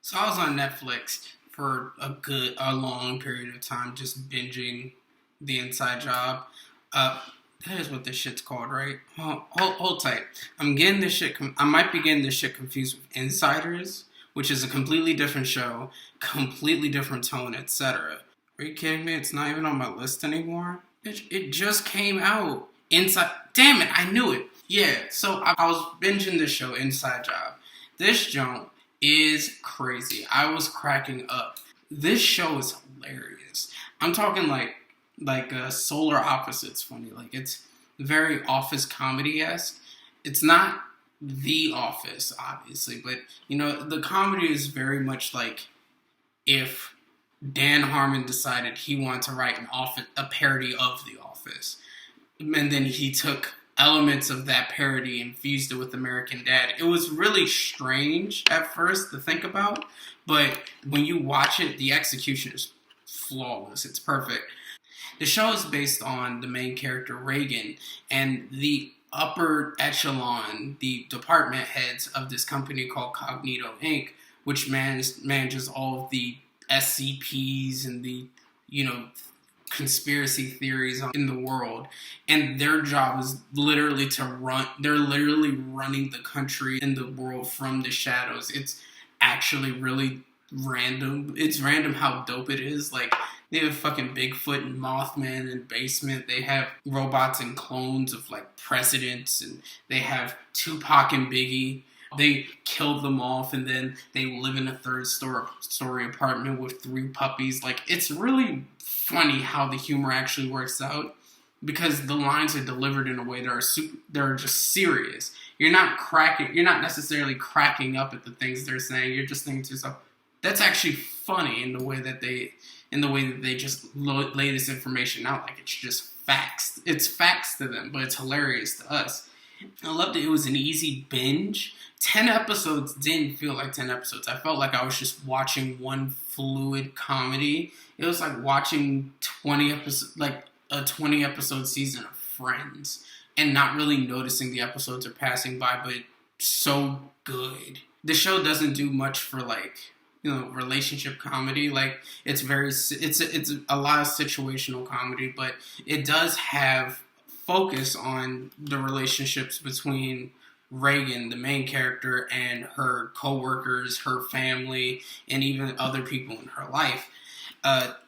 So I was on Netflix for a long period of time, just binging The Inside Job. Uh, that is what this shit's called, right? Hold tight. I might be getting this shit confused with Insiders, which is a completely different show, completely different tone, etc. Are you kidding me? It's not even on my list anymore. It just came out. Inside. Damn it! I knew it. Yeah. So I was binging this show, Inside Job. This joint is crazy. I was cracking up. This show is hilarious. I'm talking like solar opposites funny. Like it's very Office comedy esque. It's not The Office, obviously, but the comedy is very much like if Dan Harmon decided he wanted to write a parody of The Office, and then he took elements of that parody and fused it with American Dad. It was really strange at first to think about, but when you watch it, the execution is flawless. It's perfect. The show is based on the main character, Reagan, and the upper echelon, the department heads of this company called Cognito Inc., which manages all of the SCPs and the, conspiracy theories in the world, and their job is literally they're literally running the country and the world from the shadows. It's actually really random. It's random how dope it is. Like, they have fucking Bigfoot and Mothman in the basement. They have robots and clones of like presidents, and they have Tupac and Biggie. They killed them off, and then they live in a third story apartment with 3 puppies. Like, it's really funny how the humor actually works out, because the lines are delivered in a way that are just serious. You're not necessarily cracking up at the things they're saying. You're just thinking to yourself, that's actually funny in the way that they just lay this information out like it's just facts. It's facts to them, but it's hilarious to us. I loved it. It was an easy binge. 10 episodes didn't feel like 10 episodes. I felt like I was just watching one fluid comedy. It was like watching a 20 episode season of Friends, and not really noticing the episodes are passing by, but so good. The show doesn't do much for relationship comedy. Like, it's a lot of situational comedy, but it does have focus on the relationships between Reagan, the main character, and her coworkers, her family, and even other people in her life.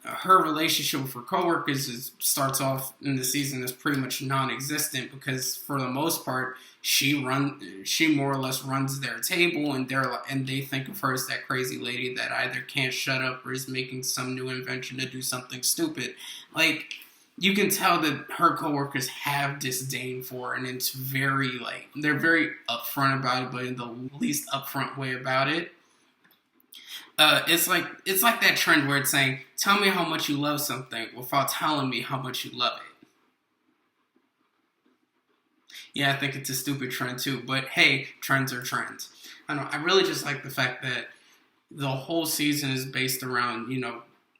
Her relationship with her coworkers starts off in the season as pretty much non-existent, because for the most part she more or less runs their table, and they think of her as that crazy lady that either can't shut up or is making some new invention to do something stupid. Like, you can tell that her coworkers have disdain for her, and it's they're very upfront about it, but in the least upfront way about it. It's like that trend where it's saying, "Tell me how much you love something without telling me how much you love it." Yeah, I think it's a stupid trend too, but hey, trends are trends. I don't know. I really just like the fact that the whole season is based around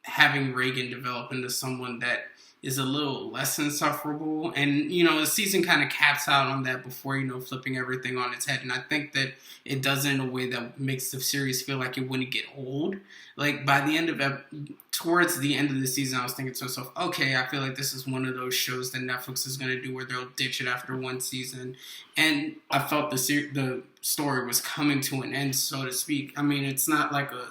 having Reagan develop into someone that is a little less insufferable. And, the season kind of caps out on that before, flipping everything on its head. And I think that it does it in a way that makes the series feel like it wouldn't get old. Like, towards the end of the season, I was thinking to myself, okay, I feel like this is one of those shows that Netflix is going to do where they'll ditch it after one season. And I felt the story was coming to an end, so to speak. I mean, it's not like a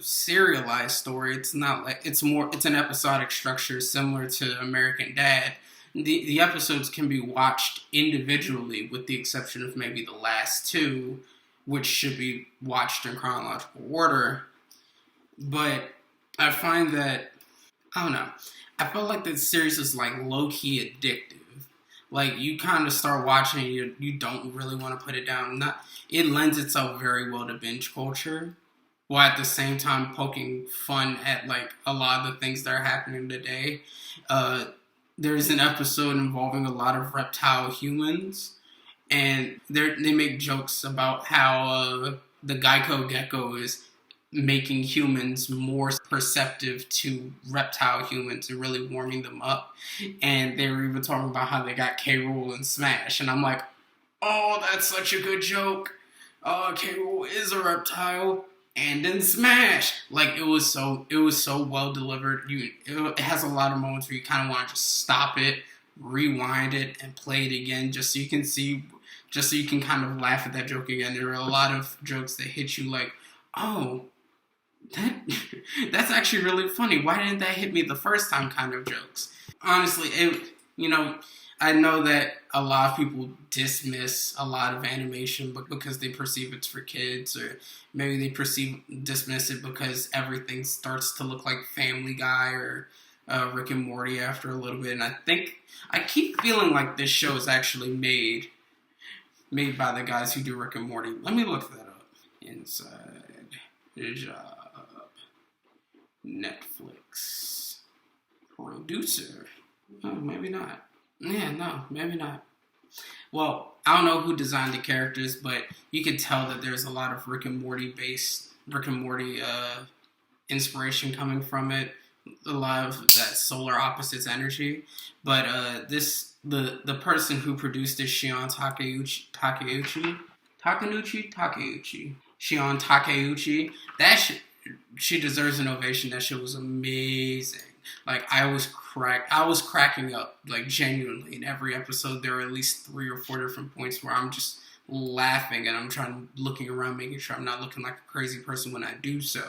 serialized story. It's not like it's an episodic structure similar to American Dad. The episodes can be watched individually, with the exception of maybe the last 2, which should be watched in chronological order. But I find that, I don't know, I felt like the series is like low-key addictive. Like, you kind of start watching it, you don't really want to put it down. It lends itself very well to binge culture, while at the same time poking fun at like a lot of the things that are happening today. There's an episode involving a lot of reptile humans, and they make jokes about how the Geico gecko is making humans more perceptive to reptile humans and really warming them up. And they were even talking about how they got K. Rool and Smash. And I'm like, oh, that's such a good joke. Oh, Cable is a reptile. And then smash. Like it was so well delivered. It has a lot of moments where you kind of want to just stop it, rewind it, and play it again, just so you can see, just so you can kind of laugh at that joke again. There are a lot of jokes that hit you like, oh, that that's actually really funny. Why didn't that hit me the first time? Kind of jokes. Honestly, you know, I know that a lot of people dismiss a lot of animation because they perceive it's for kids, or maybe they dismiss it because everything starts to look like Family Guy or Rick and Morty after a little bit. And I keep feeling like this show is actually made by the guys who do Rick and Morty. Let me look that up. Inside Job. Netflix producer. Oh, maybe not. Yeah, no, maybe not. Well, I don't know who designed the characters, but you can tell that there's a lot of Rick and Morty inspiration coming from it. A lot of that solar opposites energy. But the person who produced this, Shion Shion Takeuchi. She deserves an ovation. That shit was amazing. Like I was cracking up, like genuinely. In every episode, there are at least 3 or 4 different points where I'm just laughing and I'm looking around, making sure I'm not looking like a crazy person when I do so.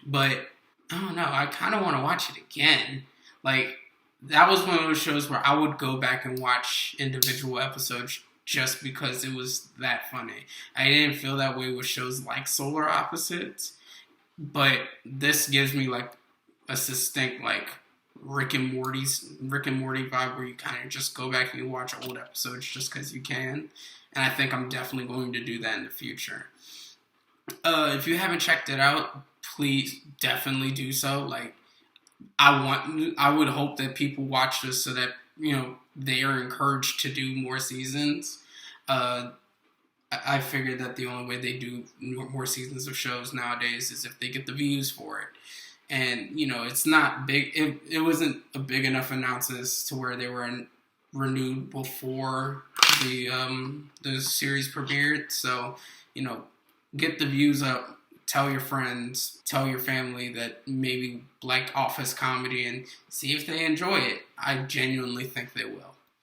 But I don't know. I kind of want to watch it again. Like that was one of those shows where I would go back and watch individual episodes just because it was that funny. I didn't feel that way with shows like Solar Opposites, but this gives me like a distinct like Rick and Morty vibe where you kind of just go back and you watch old episodes just because you can. And I think I'm definitely going to do that in the future. If you haven't checked it out, please definitely do so. Like I would hope that people watch this so that they are encouraged to do more seasons. I figured that the only way they do more seasons of shows nowadays is if they get the views for it. And it's not big. It wasn't a big enough announcement to where they were renewed before the series premiered. So get the views up. Tell your friends, tell your family that maybe like Office comedy, and see if they enjoy it. I genuinely think they will.